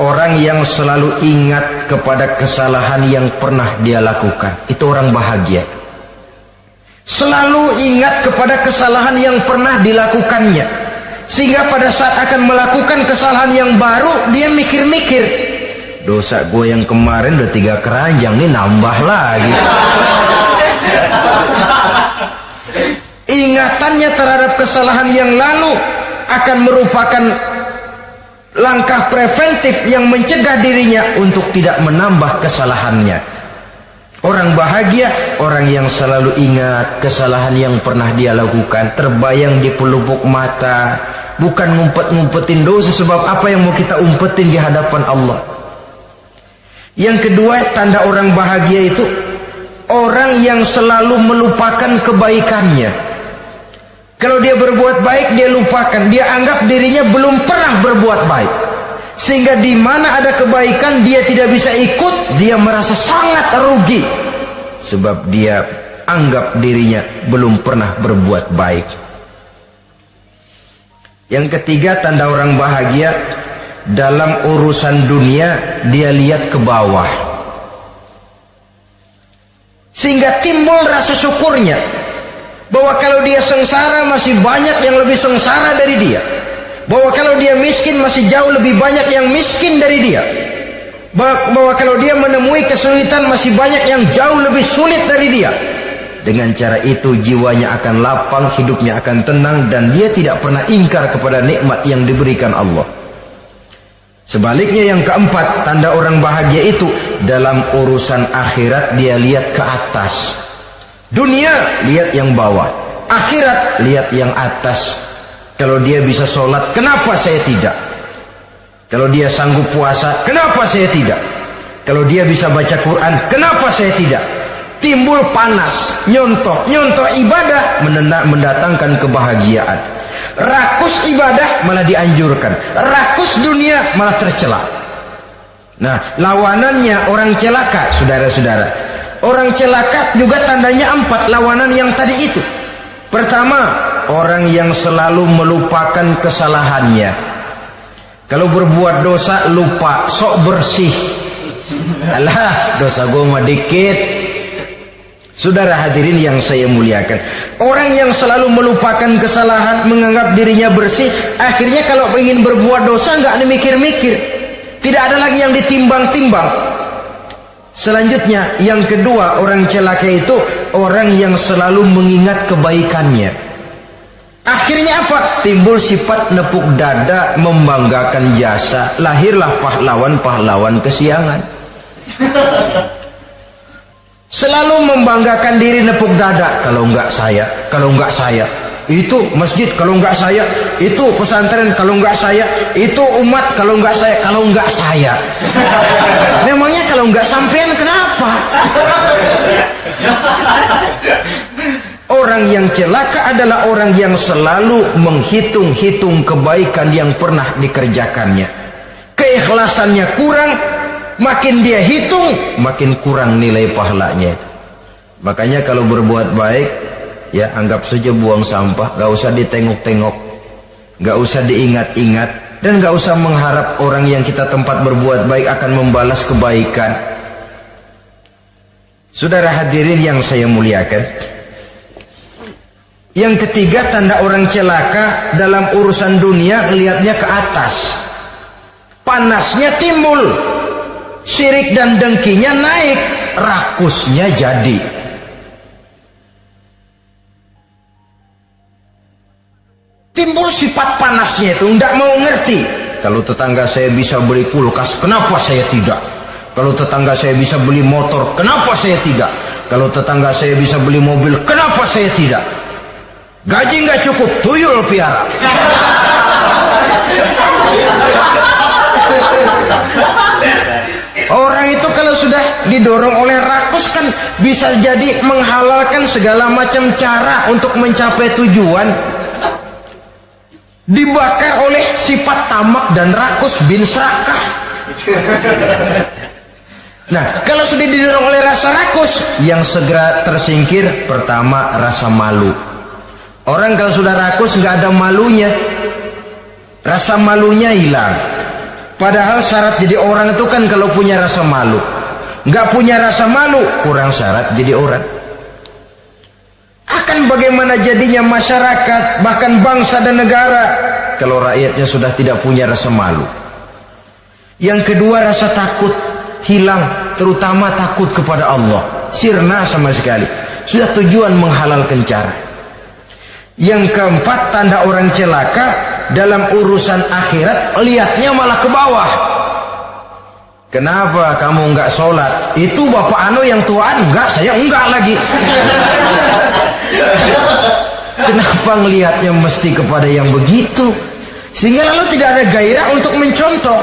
Orang yang selalu ingat kepada kesalahan yang pernah dia lakukan, itu orang bahagia. Selalu ingat kepada kesalahan yang pernah dilakukannya, sehingga pada saat akan melakukan kesalahan yang baru, dia mikir-mikir, dosa gue yang kemarin udah 3 keranjang nih, nambah lagi. Ingatannya terhadap kesalahan yang lalu akan merupakan langkah preventif yang mencegah dirinya untuk tidak menambah kesalahannya. Orang bahagia, orang yang selalu ingat kesalahan yang pernah dia lakukan, terbayang di pelupuk mata, bukan ngumpet-ngumpetin dosa. Sebab apa yang mau kita umpetin di hadapan Allah? Yang kedua, tanda orang bahagia itu orang yang selalu melupakan kebaikannya. Kalau dia berbuat baik, dia lupakan. Dia anggap dirinya belum pernah berbuat baik. Sehingga di mana ada kebaikan, dia tidak bisa ikut. Dia merasa sangat rugi. Sebab dia anggap dirinya belum pernah berbuat baik. Yang ketiga, tanda orang bahagia, dalam urusan dunia, dia lihat ke bawah. Sehingga timbul rasa syukurnya. Bahwa kalau dia sengsara masih banyak yang lebih sengsara dari dia. Bahwa kalau dia miskin masih jauh lebih banyak yang miskin dari dia. Bahwa kalau dia menemui kesulitan masih banyak yang jauh lebih sulit dari dia. Dengan cara itu jiwanya akan lapang, hidupnya akan tenang, dan dia tidak pernah ingkar kepada nikmat yang diberikan Allah. Sebaliknya yang keempat, tanda orang bahagia itu dalam urusan akhirat dia lihat ke atas. Dunia lihat yang bawah, akhirat lihat yang atas. Kalau dia bisa sholat, kenapa saya tidak? Kalau dia sanggup puasa, kenapa saya tidak? Kalau dia bisa baca Quran, kenapa saya tidak? Timbul panas, nyontoh ibadah mendatangkan kebahagiaan. Rakus ibadah malah dianjurkan, rakus dunia malah tercela. Nah, lawanannya orang celaka, saudara-saudara. Orang celaka juga tandanya 4 lawanan yang tadi itu. Pertama, orang yang selalu melupakan kesalahannya. Kalau berbuat dosa lupa, sok bersih. Alah, dosa gue mah dikit. Saudara hadirin yang saya muliakan, orang yang selalu melupakan kesalahan, menganggap dirinya bersih, akhirnya kalau ingin berbuat dosa nggak mikir-mikir. Tidak ada lagi yang ditimbang-timbang. Selanjutnya, yang kedua, orang celaka itu orang yang selalu mengingat kebaikannya. Akhirnya apa? Timbul sifat nepuk dada, membanggakan jasa. Lahirlah pahlawan-pahlawan kesiangan. Selalu membanggakan diri, nepuk dada. Kalau enggak saya, kalau enggak saya. Itu masjid, kalau enggak saya. Itu pesantren, kalau enggak saya. Itu umat, kalau enggak saya. Kalau enggak saya. Memangnya kalau enggak sampean kenapa? Orang yang celaka adalah orang yang selalu menghitung-hitung kebaikan yang pernah dikerjakannya. Keikhlasannya kurang, makin dia hitung, makin kurang nilai pahalanya. Makanya kalau berbuat baik, ya anggap saja buang sampah, gak usah ditengok-tengok, gak usah diingat-ingat, dan gak usah mengharap orang yang kita tempat berbuat baik akan membalas kebaikan. Saudara hadirin yang saya muliakan, yang ketiga tanda orang celaka dalam urusan dunia, ngelihatnya ke atas. Panasnya timbul, syirik dan dengkinya naik, rakusnya jadi. Timbul sifat panasnya itu, tidak mau ngerti. Kalau tetangga saya bisa beli kulkas, kenapa saya tidak? Kalau tetangga saya bisa beli motor, kenapa saya tidak? Kalau tetangga saya bisa beli mobil, kenapa saya tidak? Gaji nggak cukup, tuyul piara. Orang itu kalau sudah didorong oleh rakus kan bisa jadi menghalalkan segala macam cara untuk mencapai tujuan. Dibakar oleh sifat tamak dan rakus bin serakah. Nah, kalau sudah didorong oleh rasa rakus, yang segera tersingkir pertama rasa malu. Orang kalau sudah rakus nggak ada malunya, rasa malunya hilang. Padahal syarat jadi orang itu kan kalau punya rasa malu. Nggak punya rasa malu, kurang syarat jadi orang. Akan bagaimana jadinya masyarakat, bahkan bangsa dan negara, kalau rakyatnya sudah tidak punya rasa malu. Yang kedua, rasa takut hilang, terutama takut kepada Allah. Sirna sama sekali. Sudah tujuan menghalalkan cara. Yang keempat, tanda orang celaka dalam urusan akhirat, lihatnya malah ke bawah. Kenapa kamu enggak sholat? Itu bapak anu yang tuaan, enggak, saya enggak lagi. Kenapa ngelihatnya mesti kepada yang begitu? Sehingga lalu tidak ada gairah untuk mencontoh.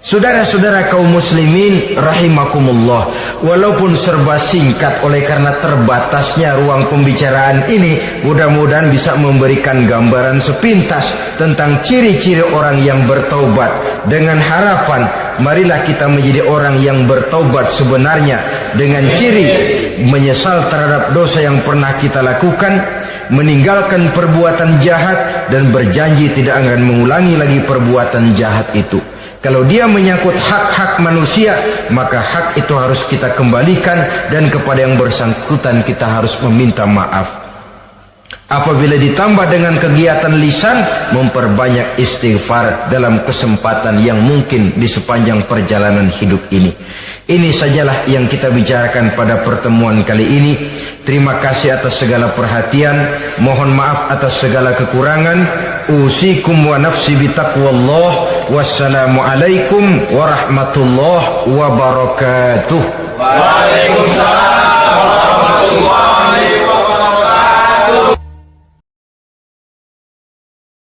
Saudara-saudara kaum muslimin rahimakumullah, walaupun serba singkat oleh karena terbatasnya ruang pembicaraan ini, mudah-mudahan bisa memberikan gambaran sepintas tentang ciri-ciri orang yang bertaubat. Dengan harapan, marilah kita menjadi orang yang bertaubat sebenarnya, dengan ciri menyesal terhadap dosa yang pernah kita lakukan, meninggalkan perbuatan jahat, dan berjanji tidak akan mengulangi lagi perbuatan jahat itu. Kalau dia menyangkut hak-hak manusia, maka hak itu harus kita kembalikan, dan kepada yang bersangkutan kita harus meminta maaf. Apabila ditambah dengan kegiatan lisan, memperbanyak istighfar dalam kesempatan yang mungkin di sepanjang perjalanan hidup ini. Ini sajalah yang kita bicarakan pada pertemuan kali ini. Terima kasih atas segala perhatian. Mohon maaf atas segala kekurangan. Usikum wa nafsi bitaqwallah. Wassalamualaikum warahmatullahi wabarakatuh. Waalaikumsalam warahmatullahi wabarakatuh.